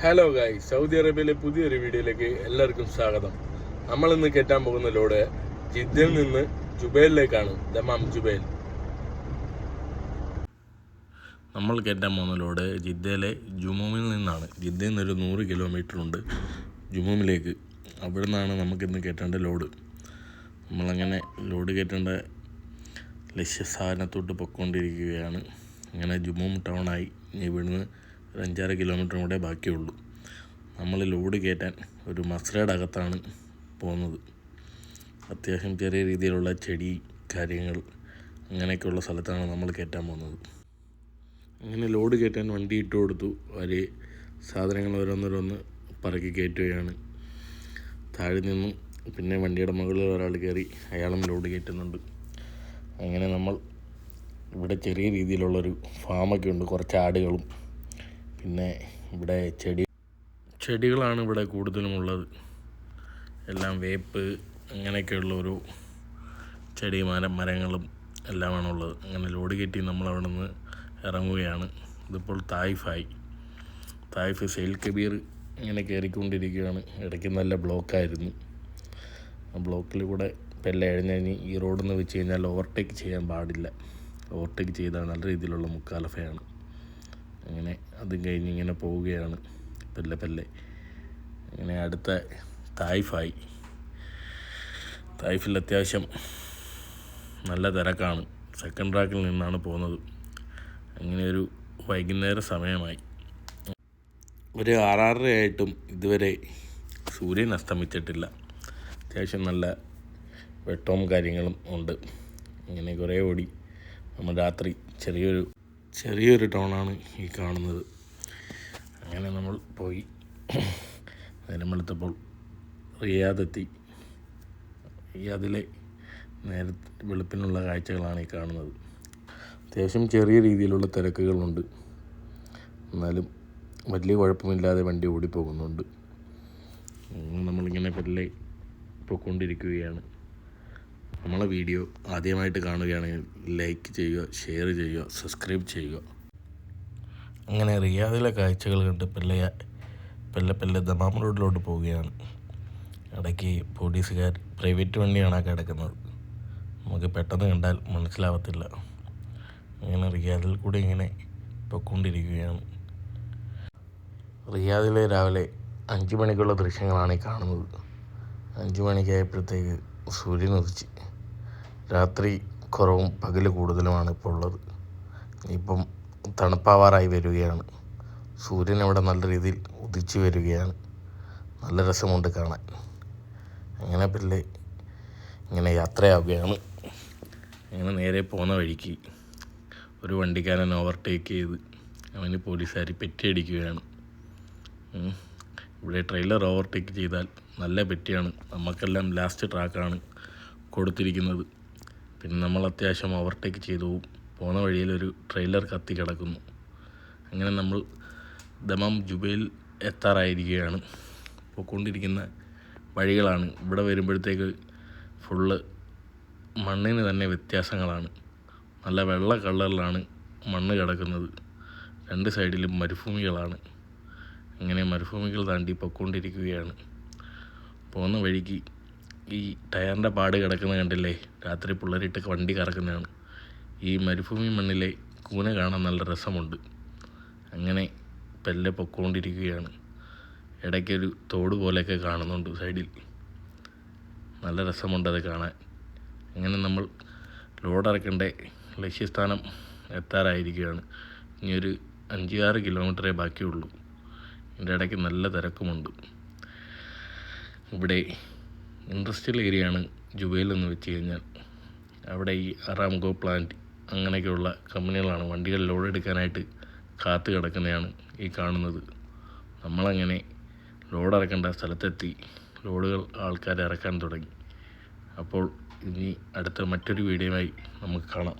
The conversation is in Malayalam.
ഹലോ ഗായ്, സൗദി അറേബ്യയിലെ പുതിയൊരു വീഡിയോയിലേക്ക് എല്ലാവർക്കും സ്വാഗതം. നമ്മൾ ഇന്ന് കയറ്റാൻ പോകുന്ന ലോഡ് ജിദ്ദയിൽ നിന്ന് ജുബൈലിലേക്കാണ്. Dammam Jubail. നമ്മൾ കയറ്റാൻ പോകുന്ന ലോഡ് ജിദ്ദയിലെ ജുമൂമിൽ നിന്നാണ്. ജിദ്ദയിൽ നിന്നൊരു 100 കിലോമീറ്റർ ഉണ്ട് ജുമൂമിലേക്ക്. അവിടെ നിന്നാണ് നമുക്കിന്ന് കയറ്റേണ്ട ലോഡ്. നമ്മളങ്ങനെ ലോഡ് കയറ്റേണ്ട ലക്ഷ്യസ്ഥാനത്തോട്ട് പൊയ്ക്കൊണ്ടിരിക്കുകയാണ്. അങ്ങനെ ജുമൂം ടൗണായി. ഇവിടുന്ന് ഒരു 5-6 കിലോമീറ്ററും കൂടെ ബാക്കിയുള്ളൂ. നമ്മൾ ലോഡ് കയറ്റാൻ ഒരു മസ്രയുടെ അകത്താണ് പോകുന്നത്. അത്യാവശ്യം ചെറിയ രീതിയിലുള്ള ചെടി കാര്യങ്ങൾ അങ്ങനെയൊക്കെയുള്ള സ്ഥലത്താണ് നമ്മൾ കയറ്റാൻ പോകുന്നത്. അങ്ങനെ ലോഡ് കയറ്റാൻ വണ്ടി ഇട്ട് കൊടുത്തു. അവർ സാധനങ്ങൾ ഓരോന്നോരോന്ന് പറക്കി കയറ്റുകയാണ്. താഴെ നിന്നും പിന്നെ വണ്ടിയുടെ മുകളിൽ ഒരാൾ കയറി അയാളും ലോഡ് കയറ്റുന്നുണ്ട്. അങ്ങനെ നമ്മൾ ഇവിടെ ചെറിയ രീതിയിലുള്ളൊരു ഫാമൊക്കെ ഉണ്ട്. കുറച്ച് ആടുകളും പിന്നെ ഇവിടെ ചെടികളാണ് ഇവിടെ കൂടുതലുമുള്ളത്. എല്ലാം വേപ്പ് അങ്ങനെയൊക്കെയുള്ള ഒരു മരങ്ങളും എല്ലാമാണുള്ളത്. അങ്ങനെ ലോഡ് കയറ്റി നമ്മൾ അവിടെ നിന്ന് ഇറങ്ങുകയാണ്. ഇതിപ്പോൾ തായിഫ് സെയിൽ കബീർ ഇങ്ങനെ കയറിക്കൊണ്ടിരിക്കുകയാണ്. ഇടയ്ക്ക് നല്ല ബ്ലോക്കായിരുന്നു. ആ ബ്ലോക്കിൽ കൂടെ ഇപ്പം എല്ലാം എഴുന്നേഞ്ഞ് ഈ റോഡിൽ നിന്ന് വെച്ച് കഴിഞ്ഞാൽ ഓവർടേക്ക് ചെയ്യാൻ പാടില്ല. ഓവർടേക്ക് ചെയ്താൽ നല്ല രീതിയിലുള്ള മുക്കാലഫയാണ്. അങ്ങനെ അതും കഴിഞ്ഞ് ഇങ്ങനെ പോവുകയാണ് പെല്ലെ. അങ്ങനെ അടുത്ത തായിഫിൽ അത്യാവശ്യം നല്ല തിരക്കാണ്. സെക്കൻഡ് ട്രാക്കിൽ നിന്നാണ് പോകുന്നത്. അങ്ങനെ ഒരു വൈകുന്നേര സമയമായി. ഒരു 6:30 ആയിട്ടും ഇതുവരെ സൂര്യൻ അസ്തമിച്ചിട്ടില്ല. അത്യാവശ്യം നല്ല വെട്ടവും കാര്യങ്ങളും ഉണ്ട്. ഇങ്ങനെ കുറേ ഓടി നമ്മൾ രാത്രി ചെറിയൊരു ടൗണാണ് ഈ കാണുന്നത്. അങ്ങനെ നമ്മൾ പോയി നേരമെടുത്തപ്പോൾ റിയാദെത്തി. റിയാദിലെ വെളുപ്പിനുള്ള കാഴ്ചകളാണ് ഈ കാണുന്നത്. അത്യാവശ്യം ചെറിയ രീതിയിലുള്ള തിരക്കുകളുണ്ട്. എന്നാലും വലിയ കുഴപ്പമില്ലാതെ വണ്ടി ഓടിപ്പോകുന്നുണ്ട്. നമ്മളിങ്ങനെ പോയിക്കൊണ്ടിരിക്കുകയാണ്. നമ്മളെ വീഡിയോ ആദ്യമായിട്ട് കാണുകയാണെങ്കിൽ ലൈക്ക് ചെയ്യുക, ഷെയർ ചെയ്യുക, സബ്സ്ക്രൈബ് ചെയ്യുക. അങ്ങനെ റിയാദിലെ കാഴ്ചകൾ കണ്ട് പെല്ലെ ദമാം റോഡിലോട്ട് പോവുകയാണ്. ഇടയ്ക്ക് പോലീസുകാർ പ്രൈവറ്റ് വണ്ടിയാണ് കിടക്കുന്നത്. നമുക്ക് പെട്ടെന്ന് കണ്ടാൽ മനസ്സിലാവത്തില്ല. അങ്ങനെ റിയാദിൽ കൂടി ഇങ്ങനെ പോയിക്കൊണ്ടിരിക്കുകയാണ്. റിയാദിലെ രാവിലെ 5 മണിക്കുള്ള ദൃശ്യങ്ങളാണ് ഈ കാണുന്നത്. 5 മണിക്കായപ്പോഴത്തേക്ക് സൂര്യൻ ഉദിച്ച്. രാത്രി കുറവും പകൽ കൂടുതലുമാണ് ഇപ്പോൾ ഉള്ളത്. ഇപ്പം തണുപ്പാവാറായി വരികയാണ്. സൂര്യൻ ഇവിടെ നല്ല രീതിയിൽ ഉദിച്ചു വരികയാണ്. നല്ല രസമുണ്ട് കാണാൻ. അങ്ങനെ ഇങ്ങനെ യാത്രയാവുകയാണ്. അങ്ങനെ നേരെ പോകുന്ന വഴിക്ക് ഒരു വണ്ടിക്കാരൻ ഓവർടേക്ക് ചെയ്ത് അവന് പോലീസുകാർ പെറ്റിയടിക്കുകയാണ്. ഇവിടെ ട്രെയിലർ ഓവർടേക്ക് ചെയ്താൽ നല്ല പെറ്റിയാണ്. നമുക്കെല്ലാം ലാസ്റ്റ് ട്രാക്കാണ് കൊടുത്തിരിക്കുന്നത്. പിന്നെ നമ്മൾ അത്യാവശ്യം ഓവർടേക്ക് ചെയ്തു പോകുന്ന വഴിയിലൊരു ട്രെയിലർ കത്തി കിടക്കുന്നു. അങ്ങനെ നമ്മൾ ദമാം ജുബൈൽ എത്താറായിരിക്കുകയാണ്. പോയിക്കൊണ്ടിരിക്കുന്ന വഴികളാണ്. ഇവിടെ വരുമ്പോഴത്തേക്ക് ഫുള്ള് മണ്ണിന് തന്നെ വ്യത്യാസങ്ങളാണ്. നല്ല വെള്ള കളറിലാണ് മണ്ണ് കിടക്കുന്നത്. 2 സൈഡിലും മരുഭൂമികളാണ്. അങ്ങനെ മരുഭൂമികൾ താണ്ടി പോയിക്കൊണ്ടിരിക്കുകയാണ്. പോകുന്ന വഴിക്ക് ഈ ടയറിൻ്റെ പാട് കിടക്കുന്നത് കണ്ടില്ലേ? രാത്രി പിള്ളേരിട്ട് വണ്ടി കറക്കുന്നതാണ്. ഈ മരുഭൂമി മണ്ണിലെ കൂന കാണാൻ നല്ല രസമുണ്ട്. അങ്ങനെ പൊയ്ക്കൊണ്ടിരിക്കുകയാണ്. ഇടയ്ക്കൊരു തോട് പോലെയൊക്കെ കാണുന്നുണ്ട് സൈഡിൽ. നല്ല രസമുണ്ട് അത് കാണാൻ. അങ്ങനെ നമ്മൾ ലോഡിറക്കേണ്ട ലക്ഷ്യസ്ഥാനം എത്താറായിരിക്കുകയാണ്. ഇനിയൊരു 5-6 കിലോമീറ്ററേ ബാക്കിയുള്ളൂ. ഇതിൻ്റെ ഇടയ്ക്ക് നല്ല തിരക്കുമുണ്ട്. ഇവിടെ ഇൻഡസ്ട്രിയൽ ഏരിയയാണ് ജുബൈൽ എന്ന് വെച്ച് കഴിഞ്ഞാൽ. അവിടെ ഈ അറാംകോ പ്ലാന്റ് അങ്ങനെയൊക്കെയുള്ള കമ്പനികളാണ് വണ്ടികൾ ലോഡ് എടുക്കാനായിട്ട് കാത്തു കിടക്കുന്നതാണ് ഈ കാണുന്നത്. നമ്മളങ്ങനെ ലോഡ് ഇറക്കേണ്ട സ്ഥലത്തെത്തി. ലോഡുകൾ ആൾക്കാർ ഇറക്കാൻ തുടങ്ങി. അപ്പോൾ ഇനി അടുത്ത മറ്റൊരു വീഡിയോയുമായി നമുക്ക് കാണാം.